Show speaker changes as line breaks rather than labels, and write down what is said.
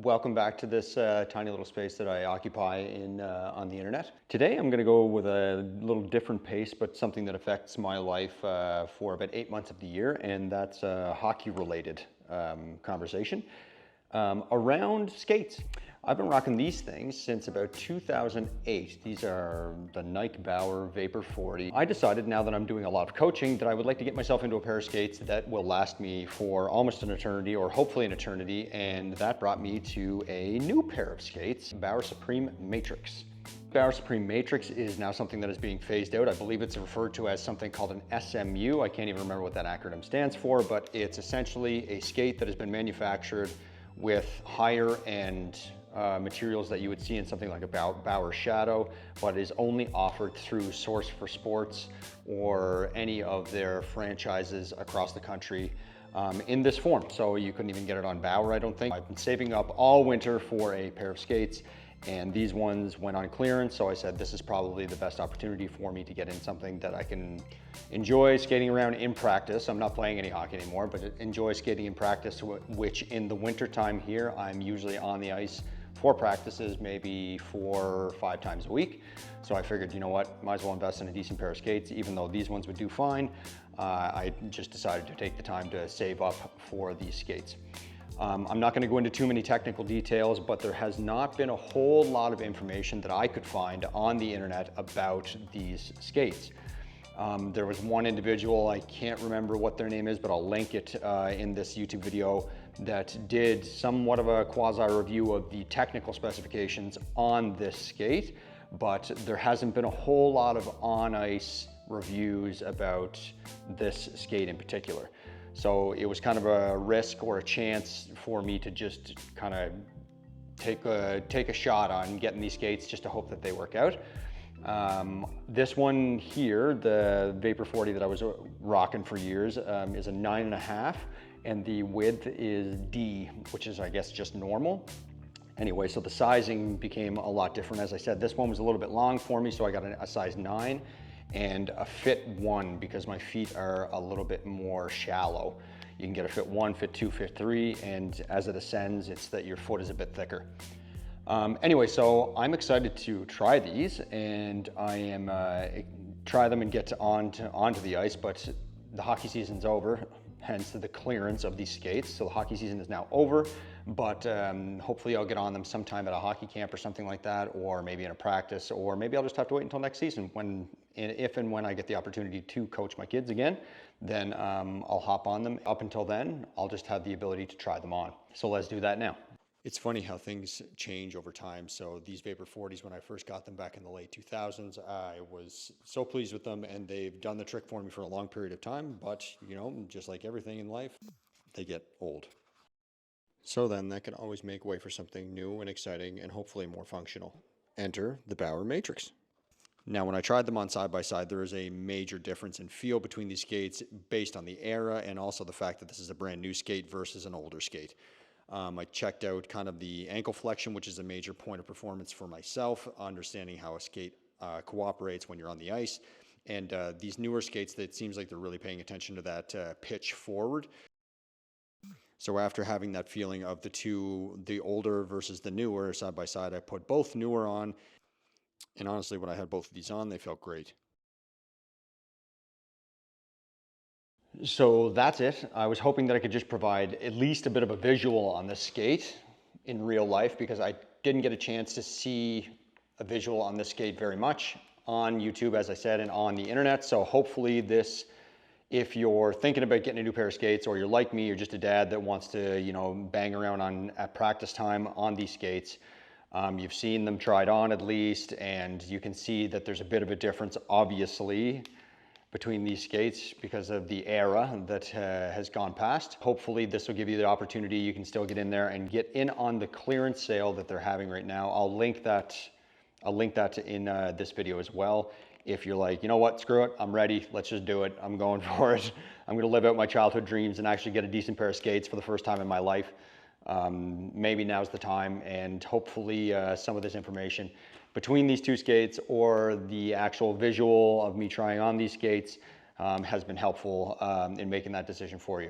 Welcome back to this tiny little space that I occupy on the internet. Today I'm going to go with a little different pace, but something that affects my life for about 8 months of the year, and that's a hockey-related conversation around skates. I've been rocking these things since about 2008. These are the Nike Bauer Vapor 40. I decided, now that I'm doing a lot of coaching, that I would like to get myself into a pair of skates that will last me for almost an eternity, or hopefully an eternity, and that brought me to a new pair of skates, Bauer Supreme Matrix. Bauer Supreme Matrix is now something that is being phased out. I believe it's referred to as something called an SMU. I can't even remember what that acronym stands for, but it's essentially a skate that has been manufactured with higher end materials that you would see in something like a Bauer Shadow, but is only offered through Source for Sports or any of their franchises across the country in this form. So you couldn't even get it on Bauer, I don't think. I've been saving up all winter for a pair of skates, and these ones went on clearance, so I said this is probably the best opportunity for me to get in something that I can enjoy skating around in practice. I'm not playing any hockey anymore, but enjoy skating in practice, which in the winter time here, I'm usually on the ice for practices maybe 4 or 5 times a week. So I figured, you know what, might as well invest in a decent pair of skates, even though these ones would do fine. I just decided to take the time to save up for these skates. I'm not going to go into too many technical details, but there has not been a whole lot of information that I could find on the internet about these skates. There was one individual, I can't remember what their name is, but I'll link it in this YouTube video, that did somewhat of a quasi-review of the technical specifications on this skate, but there hasn't been a whole lot of on-ice reviews about this skate in particular. So it was kind of a risk or a chance for me to just kind of take a shot on getting these skates just to hope that they work out. This one here, the Vapor 40 that I was rocking for years, is a 9.5, and the width is D, which is, I guess, just normal. Anyway, so the sizing became a lot different. As I said, this one was a little bit long for me, so I got a size 9 and a fit 1 because my feet are a little bit more shallow. You can get a fit 1, fit 2, fit 3, and as it ascends, it's that your foot is a bit thicker. Anyway, so I'm excited to try these, and I am try them and get onto the ice, but the hockey season's over, hence the clearance of these skates. So the hockey season is now over, but hopefully I'll get on them sometime at a hockey camp or something like that, or maybe in a practice, or maybe I'll just have to wait until next season if and when I get the opportunity to coach my kids again, then I'll hop on them. Up until then, I'll just have the ability to try them on. So let's do that now. It's funny how things change over time. So these Vapor 40s, when I first got them back in the late 2000s, I was so pleased with them, and they've done the trick for me for a long period of time. But, you know, just like everything in life, they get old. So then that can always make way for something new and exciting and hopefully more functional. Enter the Bauer Matrix. Now, when I tried them on side by side, there is a major difference in feel between these skates based on the era and also the fact that this is a brand new skate versus an older skate. I checked out kind of the ankle flexion, which is a major point of performance for myself, understanding how a skate cooperates when you're on the ice. And these newer skates, it seems like they're really paying attention to that pitch forward. So after having that feeling of the older versus the newer side by side, I put both newer on. And honestly, when I had both of these on, they felt great. So that's it. I was hoping that I could just provide at least a bit of a visual on this skate in real life, because I didn't get a chance to see a visual on this skate very much on YouTube, as I said, and on the internet. So hopefully this, if you're thinking about getting a new pair of skates, or you're like me, you're just a dad that wants to, you know, bang around at practice time on these skates, you've seen them tried on at least, and you can see that there's a bit of a difference, obviously, between these skates because of the era that has gone past. Hopefully this will give you the opportunity. You can still get in there and get in on the clearance sale that they're having right now. I'll link that in this video as well. If you're like, you know what, screw it, I'm ready, let's just do it, I'm going for it. I'm gonna live out my childhood dreams and actually get a decent pair of skates for the first time in my life. Maybe now's the time, and hopefully some of this information between these two skates or the actual visual of me trying on these skates has been helpful in making that decision for you.